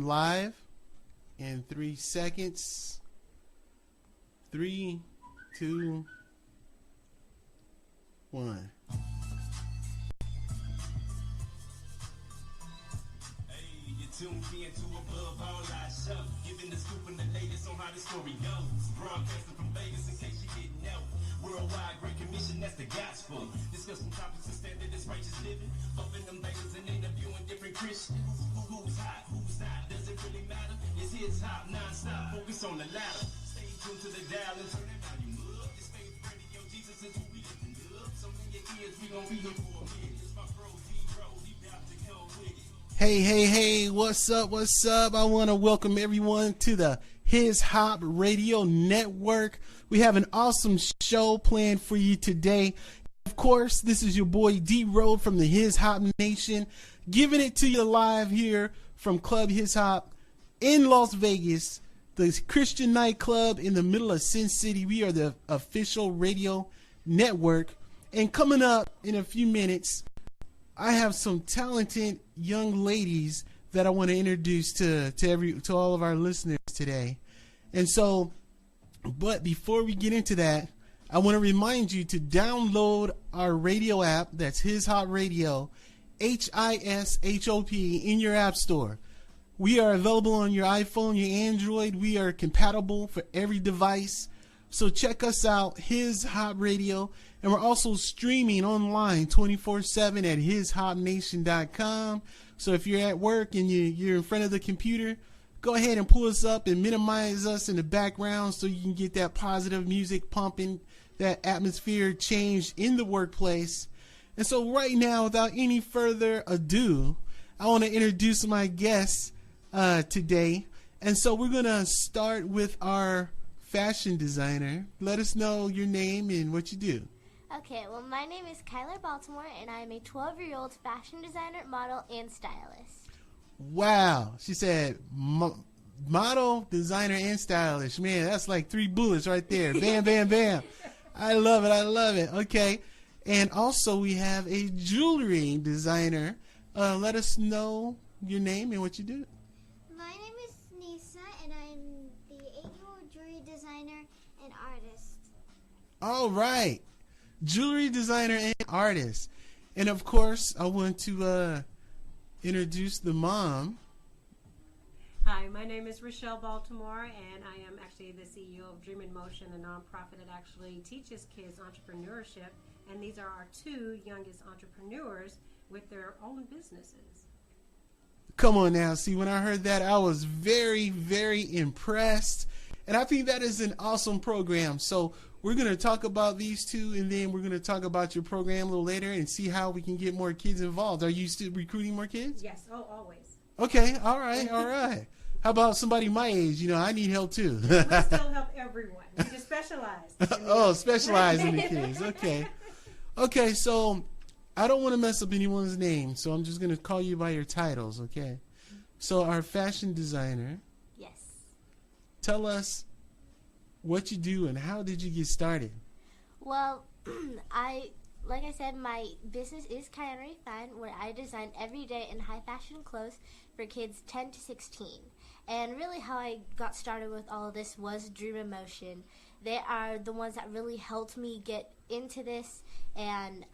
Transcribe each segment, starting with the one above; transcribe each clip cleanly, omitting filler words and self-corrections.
live in 3 seconds. 3, 2, 1. Tuned in to above all our show, giving the scoop and the latest on how the story goes. Broadcasting from Vegas in case you didn't know. Worldwide Great Commission, that's the gospel. Discussing topics of standard is righteous living. Bumping them Vegas and interviewing different Christians. Who's hot, who's not, does it really matter? It's his hop non-stop, focus on the ladder. Stay tuned to the dial and turn that volume up. This faith radio, Jesus is who we lifting up. So in your ears, we gon' be here for a minute. It's my bro, D-Bro, he about to come with it. Hey, what's up? I want to welcome everyone to the HisHop Radio Network. We have an awesome show planned for you today. Of course, this is your boy D-Road from the HisHop Nation, giving it to you live here from Club HisHop in Las Vegas, the Christian nightclub in the middle of Sin City. We are the official radio network. And coming up in a few minutes, I have some talented young ladies that I want to introduce to all of our listeners today. And so, but before we get into that, I want to remind you to download our radio app. That's HisHop Radio, HisHop in your app store. We are available on your iPhone, your Android. We are compatible for every device. So check us out, HisHop Radio. And we're also streaming online 24/7 at hishopnation.com. So if you're at work and you're in front of the computer, go ahead and pull us up and minimize us in the background so you can get that positive music pumping, that atmosphere change in the workplace. And so right now, without any further ado, I want to introduce my guests today. And so we're going to start with our fashion designer. Let us know your name and what you do. Okay, well, my name is Kyler Baltimore, and I am a 12-year-old fashion designer, model, and stylist. Wow. She said model, designer, and stylist. Man, that's like 3 bullets right there. Bam, bam, bam. I love it. Okay. And also we have a jewelry designer. Let us know your name and what you do. My name is Nisa, and I'm the 8-year-old jewelry designer and artist. All right. Jewelry designer and artist. And of course, I want to introduce the mom. Hi, my name is Rochelle Baltimore, and I am actually the CEO of Dream in Motion, a nonprofit that actually teaches kids entrepreneurship. And these are our 2 youngest entrepreneurs with their own businesses. Come on now. See, when I heard that, I was very, very impressed. And I think that is an awesome program. So we're going to talk about these 2, and then we're going to talk about your program a little later and see how we can get more kids involved. Are you still recruiting more kids? Yes, always. Okay, all right. How about somebody my age? You know, I need help too. We still help everyone. We just specialize. Specialize in the kids. Okay, so I don't want to mess up anyone's name, so I'm just going to call you by your titles, okay? So our fashion designer. Yes. Tell us what you do and how did you get started? Well, like I said, my business is Kyler Fine, where I design every day in high fashion clothes for kids 10 to 16. And really how I got started with all of this was Dream in Motion. They are the ones that really helped me get into this, and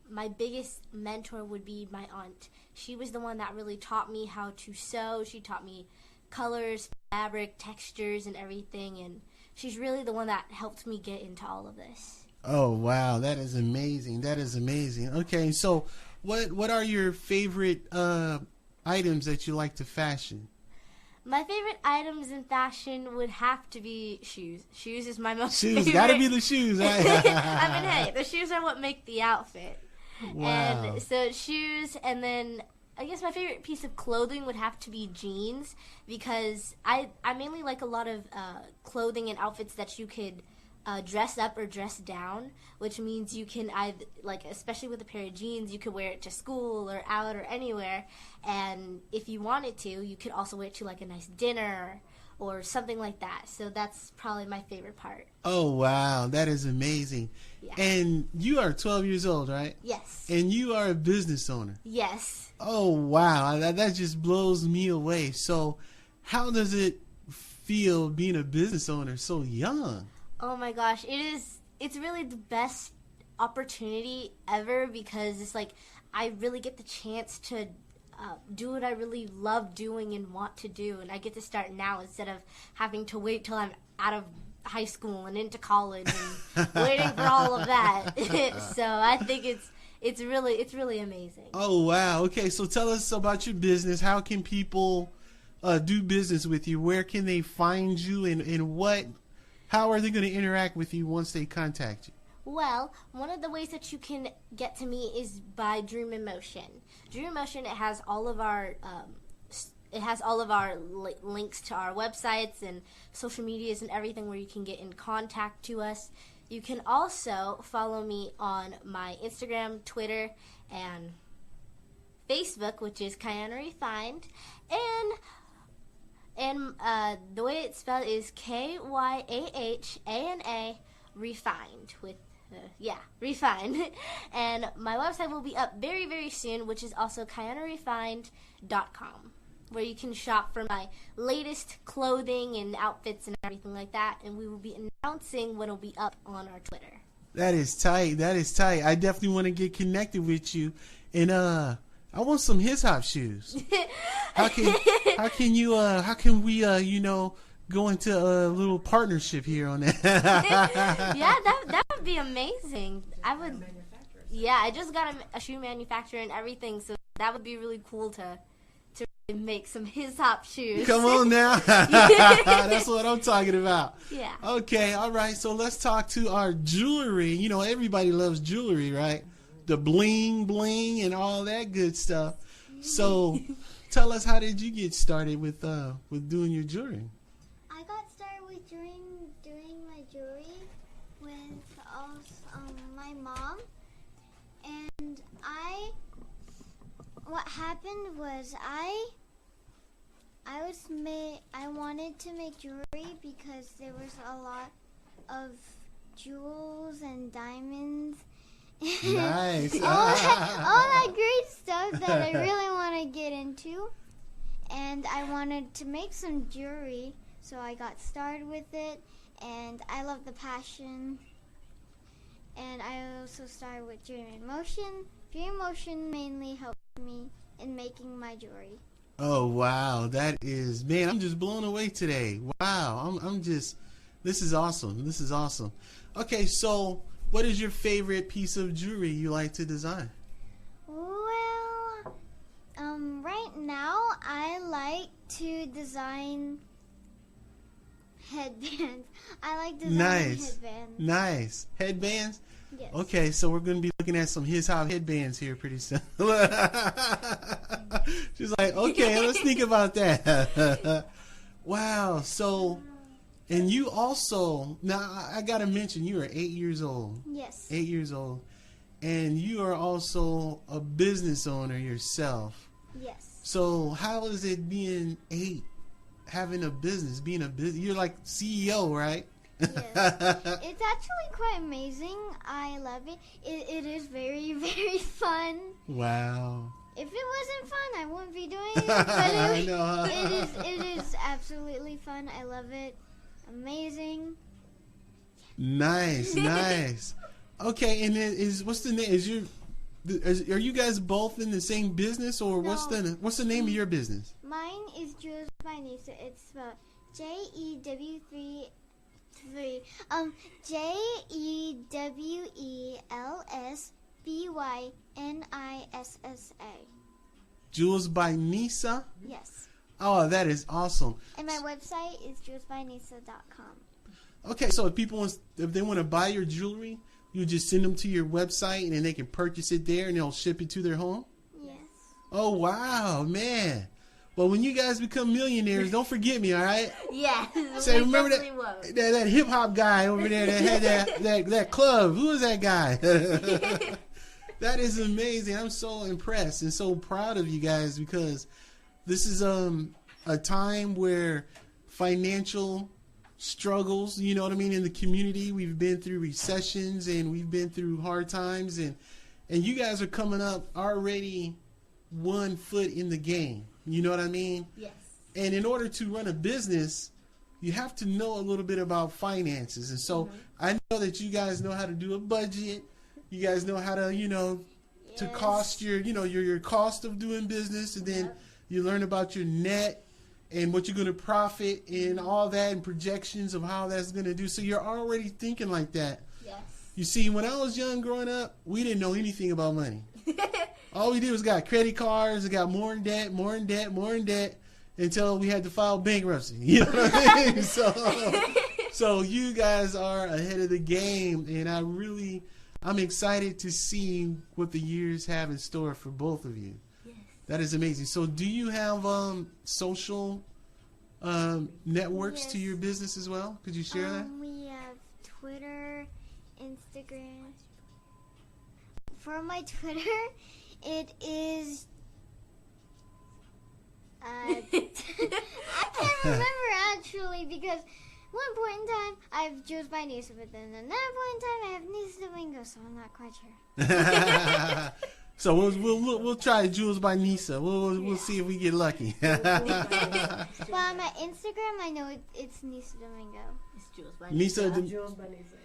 my biggest mentor would be my aunt. She was the one that really taught me how to sew. She taught me colors, fabric, textures, and everything, and she's really the one that helped me get into all of this. Oh, wow. That is amazing. Okay, so what are your favorite items that you like to fashion? My favorite items in fashion would have to be shoes. Shoes is my most Shoes, favorite. gotta be the shoes. I mean, hey, the shoes are what make the outfit. Wow. And so shoes, and then I guess my favorite piece of clothing would have to be jeans, because I mainly like a lot of clothing and outfits that you could dress up or dress down, which means you can either, like, especially with a pair of jeans, you could wear it to school or out or anywhere, and if you wanted to, you could also wear it to like a nice dinner or something like that. So that's probably my favorite part. Oh, wow. That is amazing. Yeah. And you are 12 years old, right? Yes. And you are a business owner. Yes. Oh, wow. That just blows me away. So how does it feel being a business owner so young? Oh my gosh, it's really the best opportunity ever because it's like I really get the chance to do what I really love doing and want to do, and I get to start now instead of having to wait till I'm out of high school and into college and waiting for all of that. So I think it's really amazing. Oh wow. Okay, so tell us about your business. How can people do business with you? Where can they find you, and how are they going to interact with you once they contact you? Well, one of the ways that you can get to me is by Dream in Motion. Dream in Motion, it has all of our links to our websites and social medias and everything where you can get in contact to us. You can also follow me on my Instagram, Twitter, and Facebook, which is Kayana Refined, and the way it's spelled is Kyahana Refined with Refined. And my website will be up very, very soon, which is also KayanaRefined.com, where you can shop for my latest clothing and outfits and everything like that. And we will be announcing when it'll be up on our Twitter. That is tight. That is tight. I definitely want to get connected with you. And I want some HisHop shoes. How can we go into a little partnership here on that? Yeah, that would be amazing. I would. Yeah, I just got a shoe manufacturer and everything, so that would be really cool to make some HisHop shoes. Come on now. That's what I'm talking about. Yeah. Okay, all right. So let's talk to our jewelry. You know, everybody loves jewelry, right? The bling bling and all that good stuff. So tell us, how did you get started with doing your jewelry? I got started with doing my jewelry with my mom, and what happened was I wanted to make jewelry because there was a lot of jewels and diamonds. Nice. all that great stuff that I really want to get into, and I wanted to make some jewelry, so I got started with it, and I love the passion. And I also started with Dream in Motion. Dream in Motion mainly helped me in making my jewelry. Oh wow, that is, man, I'm just blown away today. Wow, this is awesome. This is awesome. Okay, so what is your favorite piece of jewelry you like to design? Well, right now I like to design headbands. I like designing headbands. Nice. Headbands? Yes. Okay, so we're going to be looking at some HisHop headbands here pretty soon. She's like, okay, let's think about that. Wow. So, and you also, now I got to mention, you are 8 years old. Yes. 8 years old. And you are also a business owner yourself. Yes. So how is it being 8, having a business, you're like CEO, right? Yes. It's actually quite amazing. I love it. It is very, very fun. Wow. If it wasn't fun, I wouldn't be doing it. But I know. it is absolutely fun. I love it. Amazing. Nice, nice. Okay, and then what's the name? Are you guys both in the same business, or No. what's the name of your business? Mine is Jewels by Nisa. It's spelled JEW3 JEWELSBYNISSA. Jewels by Nisa. Yes. Oh, that is awesome. And my website is jewelsbynisa.com. Okay, so if they want to buy your jewelry, you just send them to your website, and then they can purchase it there, and they'll ship it to their home. Yes. Oh wow, man! Well, when you guys become millionaires, don't forget me, all right? Yeah. Say, we remember definitely won't. that hip hop guy over there that had that club? Who is that guy? That is amazing. I'm so impressed and so proud of you guys, because this is a time where financial struggles, you know what I mean, in the community. We've been through recessions and we've been through hard times, and you guys are coming up already 1 foot in the game. You know what I mean? Yes. And in order to run a business, you have to know a little bit about finances. And so I know that you guys know how to do a budget. You guys know how to, to cost your cost of doing business. And then you learn about your net and what you're going to profit and all that and projections of how that's going to do. So you're already thinking like that. Yes. You see, when I was young growing up, we didn't know anything about money. All we did was got credit cards and got more in debt, more in debt, more in debt until we had to file bankruptcy. You know what I mean? So you guys are ahead of the game, and I'm excited to see what the years have in store for both of you. Yes. That is amazing. So do you have social networks to your business as well? Could you share that? We have Twitter, Instagram. For my Twitter, it is... I can't remember actually, because one point in time I have Jules by Nisa, but then another point in time I have Nisa Domingo, so I'm not quite sure. So we'll try Jules by Nisa. We'll see if we get lucky. But on my Instagram, I know it's Nisa Domingo. It's Jules by Nisa. Jules by Nisa.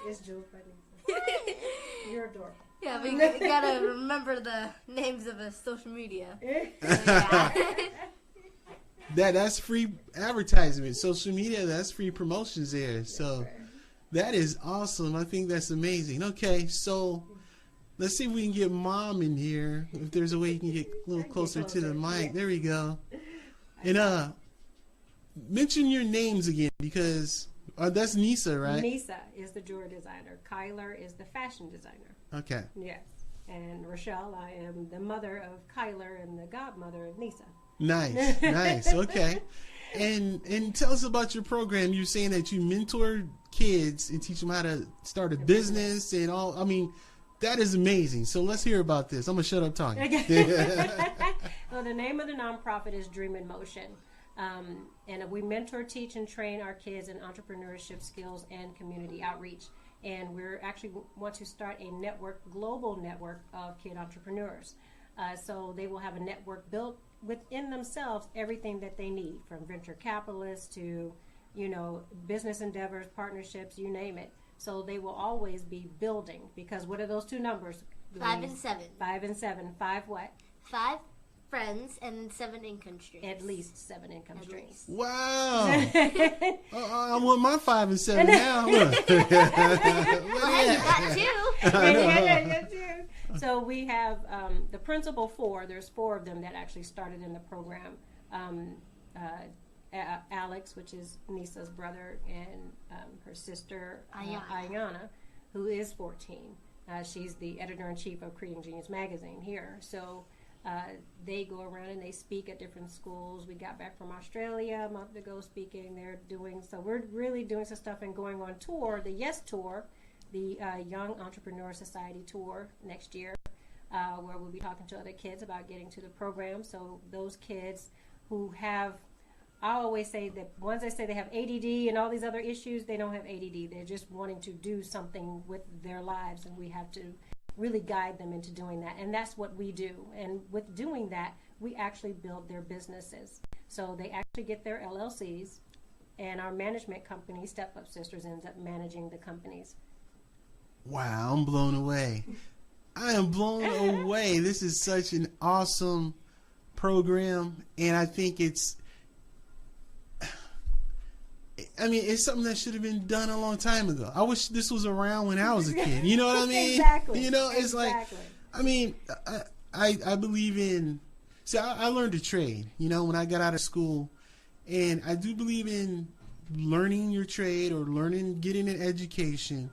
It's Jules by Nisa. You're adorable. Yeah, we gotta remember the names of a social media. That's free advertisement. Social media, that's free promotions there. So that is awesome. I think that's amazing. Okay, so let's see if we can get Mom in here. If there's a way you can get a little closer to the mic. There we go. And mention your names again, because that's Nisa, right? Nisa is the jewelry designer. Kyler is the fashion designer. Okay. Yes. And Rochelle, I am the mother of Kyler and the godmother of Nisa. Nice, nice. Okay. And tell us about your program. You're saying that you mentor kids and teach them how to start a business and all. I mean, that is amazing. So let's hear about this. I'm going to shut up talking. Well, the name of the nonprofit is Dream in Motion. And we mentor, teach, and train our kids in entrepreneurship skills and community outreach. And we're actually want to start a global network of kid entrepreneurs. So they will have a network built within themselves, everything that they need, from venture capitalists to, business endeavors, partnerships, you name it. So they will always be building, because what are those two numbers? 5 and 7. 5 and 7. 5 what? 5 friends and 7 income streams. At least 7 income streams. Wow. I want my 5 and 7 now. Look. Well, hey, you got 2. Yeah. So we have the principal 4. There's 4 of them that actually started in the program. Alex, which is Nisa's brother, and her sister, Ayana, who is 14. She's the editor-in-chief of Creating Genius magazine here. So they go around and they speak at different schools. We got back from Australia a month ago speaking. We're really doing some stuff and going on tour, the YES Tour, the Young Entrepreneur Society Tour next year, where we'll be talking to other kids about getting to the program. So those kids who have, I always say that ones that say they have ADD and all these other issues, they don't have ADD. They're just wanting to do something with their lives, and we have to really guide them into doing that. And that's what we do. And with doing that, we actually build their businesses. So they actually get their LLCs, and our management company, Step Up Sisters, ends up managing the companies. Wow, I'm blown away. I am blown away. This is such an awesome program, and I think it's something that should have been done a long time ago. I wish this was around when I was a kid. You know what I mean? Exactly. It's exactly. I believe in, I learned a trade, when I got out of school, and I do believe in learning your trade or getting an education.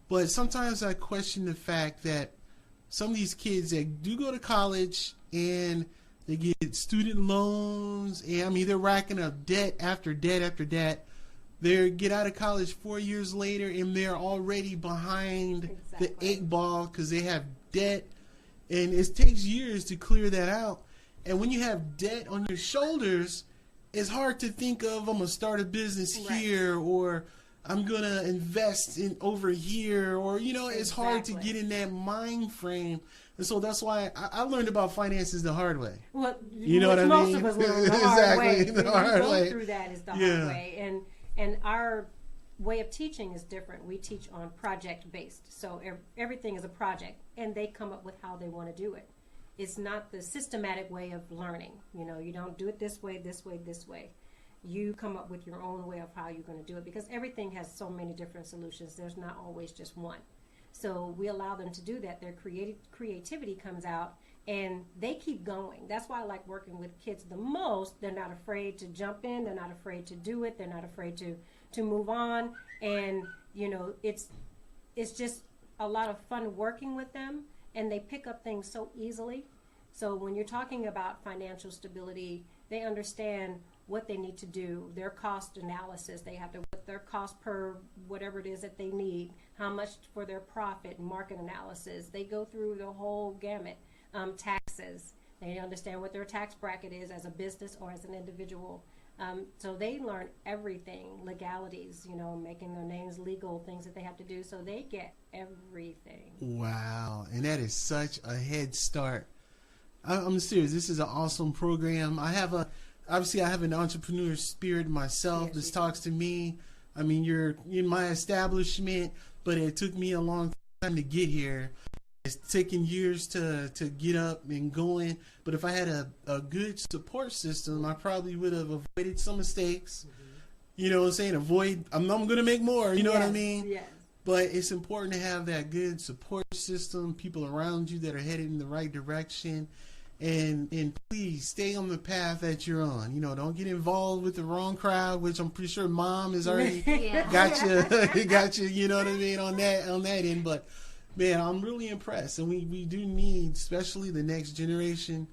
But sometimes I question the fact that some of these kids that do go to college and they get student loans, and they're racking up debt after debt after debt. They get out of college 4 years later, and they're already behind the 8 ball because they have debt, and it takes years to clear that out. And when you have debt on your shoulders, it's hard to think of, I'm going to start a business here, or I'm going to invest in over here, or, you know, it's hard to Exactly. get in that mind frame. And so that's why I learned about finances the hard way. Well, You know what I most mean? of us learn the hard Exactly, way. the When you hard go way. through that is the Yeah. hard way, and our way of teaching is different. We teach on project based, so everything is a project, and they come up with how they want to do it. It's not the systematic way of learning. You know, you don't do it this way, this way, this way. You come up with your own way of how you're going to do it, because everything has so many different solutions. There's not always just one. So we allow them to do that. Their creativity comes out, and they keep going. That's why I like working with kids the most. They're not afraid to jump in. They're not afraid to do it. They're not afraid to move on. And, you know, it's just a lot of fun working with them, and they pick up things so easily. So when you're talking about financial stability, they understand what they need to do, their cost analysis. They have to, what their cost per whatever it is that they need, how much for their profit, market analysis. They go through the whole gamut. Taxes. They understand what their tax bracket is as a business or as an individual. So they learn everything, legalities, you know, making their names legal, things that they have to do. So they get everything. Wow. And that is such a head start. I'm serious. This is an awesome program. Obviously I have an entrepreneur spirit myself. Yes, This you talks to me. I mean, you're in my establishment, but it took me a long time to get here. It's taken years to get up and going. But if I had a good support system, I probably would have avoided some mistakes. You know what I'm saying? I'm going to make more. You know what I Yes, mean? Yes. But it's important to have that good support system, people around you that are headed in the right direction. And please stay on the path that you're on. You know, don't get involved with the wrong crowd, which I'm pretty sure Mom has already Yeah. got you, you know what I mean, on that end. But man, I'm really impressed. And we do need, especially the next generation,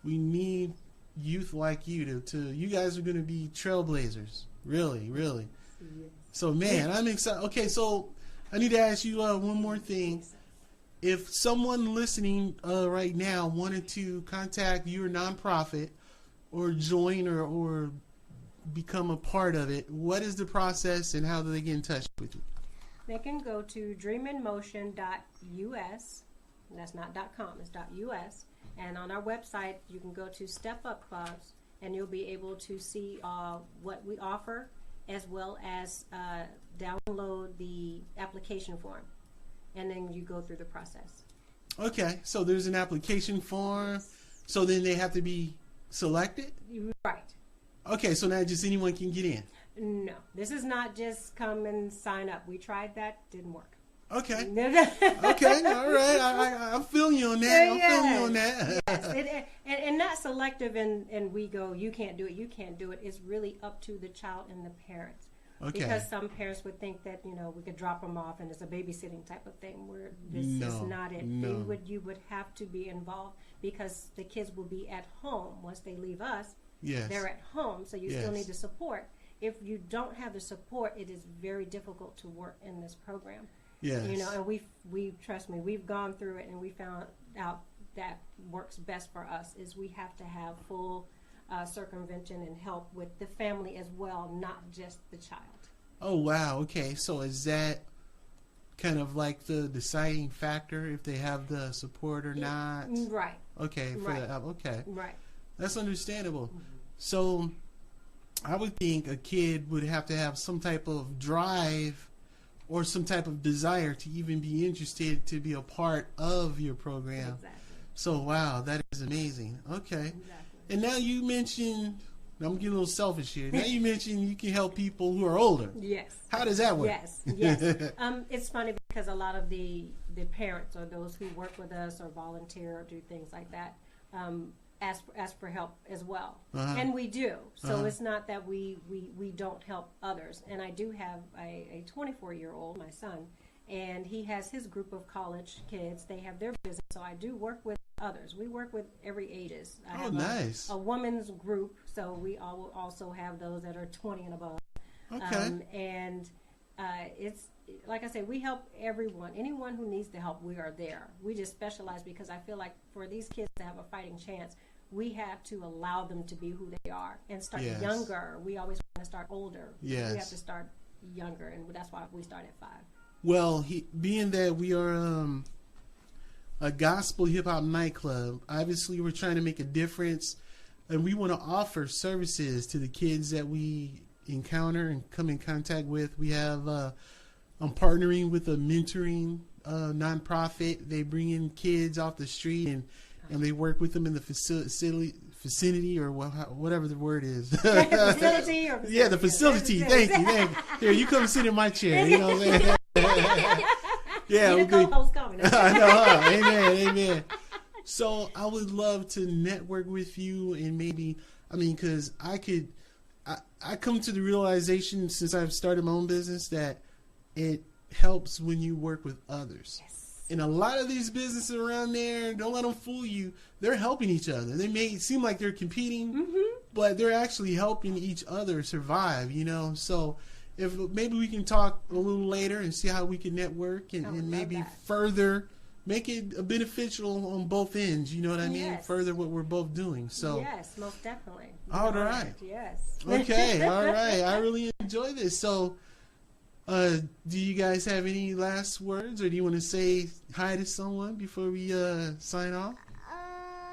we need youth like you to you guys are going to be trailblazers. Really, really. So man, I'm excited. Okay, so I need to ask you one more thing. If someone listening right now wanted to contact your nonprofit or join or become a part of it, what is the process and how do they get in touch with you? They can go to dreaminmotion.us. That's not .com, it's .us. And on our website, you can go to Step Up Clubs, and you'll be able to see what we offer, as well as download the application form. And then you go through the process. Okay, so there's an application form. So then they have to be selected? Right. Okay, so now just anyone can get in. No, this is not just come and sign up. We tried that, didn't work. Okay. Okay, all right. I'm feeling you on that. I'm feeling you on that. Yes. And not selective and we go, you can't do it, you can't do it. It's really up to the child and the parents. Okay. Because some parents would think that, you know, we could drop them off and it's a babysitting type of thing, where this is not it. No. You would have to be involved, because the kids will be at home once they leave us. Yes. They're at home, so you still Yes. need the support. If you don't have the support, it is very difficult to work in this program. Yes. You know, and we trust me, we've gone through it and we found out that works best for us is we have to have full circumvention and help with the family as well, not just the child. Oh, wow. Okay. So is that kind of like the deciding factor if they have the support or not? Right. Okay. Okay. Right. That's understandable. So I would think a kid would have to have some type of drive or some type of desire to even be interested to be a part of your program. Exactly. So, wow, that is amazing. Okay. Exactly. And now you mentioned, I'm getting a little selfish here. Now you mentioned you can help people who are older. Yes. How does that work? Yes. It's funny because a lot of the parents or those who work with us or volunteer or do things like that ask for help as well. Uh-huh. And we do. So Uh-huh. it's not that we don't help others. And I do have a 24-year-old, my son, and he has his group of college kids. They have their business. So I do work with others. We work with every ages. I have nice. a women's group, so we all also have those that are 20 and above. Okay. It's like I say, we help everyone. Anyone who needs the help, we are there. We just specialize because I feel like for these kids to have a fighting chance, we have to allow them to be who they are and start Yes. younger. We always want to start older. Yes. We have to start, younger, and that's why we start at 5. Well, being that we are a gospel hip hop nightclub, obviously we're trying to make a difference, and we want to offer services to the kids that we encounter and come in contact with. We have I'm partnering with a mentoring nonprofit. They bring in kids off the street and they work with them in the vicinity or whatever the word is. Facility or yeah, the facility. Thank you. Here, you come sit in my chair. You know what I'm saying? Yeah, the co-host coming. I know. Huh? Amen. So I would love to network with you, and maybe, because I come to the realization since I've started my own business that it helps when you work with others. Yes. And a lot of these businesses around there, don't let them fool you. They're helping each other. They may seem like they're competing, but they're actually helping each other survive, So if maybe we can talk a little later and see how we can network and maybe further make it beneficial on both ends. You know what I mean? Yes. Further what we're both doing. So yes, most definitely. All right. Yes. Okay. All right. I really enjoy this. So, do you guys have any last words, or do you want to say hi to someone before we sign off?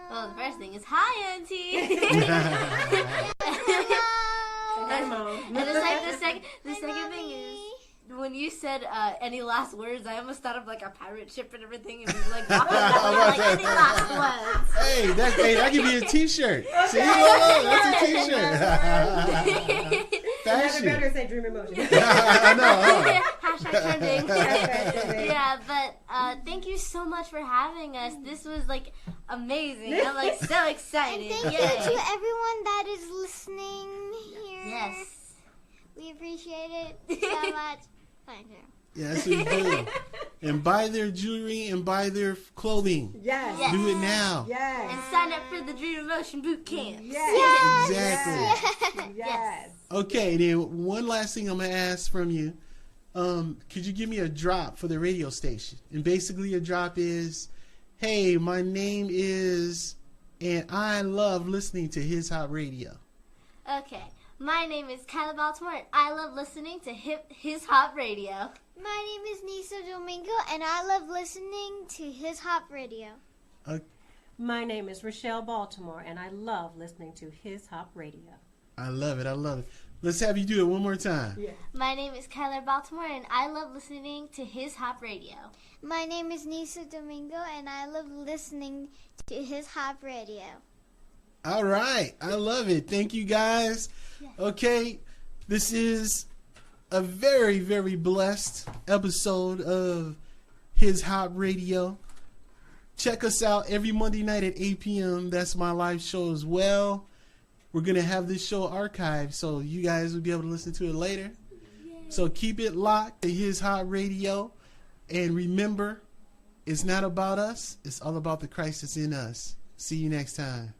Well, the first thing is hi, Auntie. Hey, Mom. And the second thing is, when you said any last words, I almost thought of like a pirate ship and everything, and we were like walking around like any last words. Hey, that could be a T-shirt. See, that's a T-shirt. Fashion. Better say Dream Emotion. I know. Hashtag trending. Yeah, but thank you so much for having us. This was like amazing. I'm like so excited. And thank you to everyone that is listening here. Yes. We appreciate it so much. Thank you. Yeah, that's what you do. And buy their jewelry and buy their clothing. Yes. Do it now. Yes. And sign up for the Dream Emotion boot camp. Yes. Exactly. Yes. Okay, then one last thing I'm going to ask from you. Could you give me a drop for the radio station? And basically a drop is, hey, my name is, and I love listening to His Hop Radio. Okay. My name is Kyla Baltimore, and I love listening to His Hop Radio. My name is Nisa Domingo, and I love listening to His Hop Radio. My name is Rochelle Baltimore, and I love listening to His Hop Radio. I love it. Let's have you do it one more time. Yeah. My name is Kyla Baltimore, and I love listening to His Hop Radio. My name is Nisa Domingo, and I love listening to His Hop Radio. All right. I love it. Thank you, guys. Okay. This is a very, very blessed episode of His Hop Radio. Check us out every Monday night at 8 p.m. That's my live show as well. We're going to have this show archived, so you guys will be able to listen to it later. So keep it locked to His Hop Radio. And remember, it's not about us. It's all about the Christ that's in us. See you next time.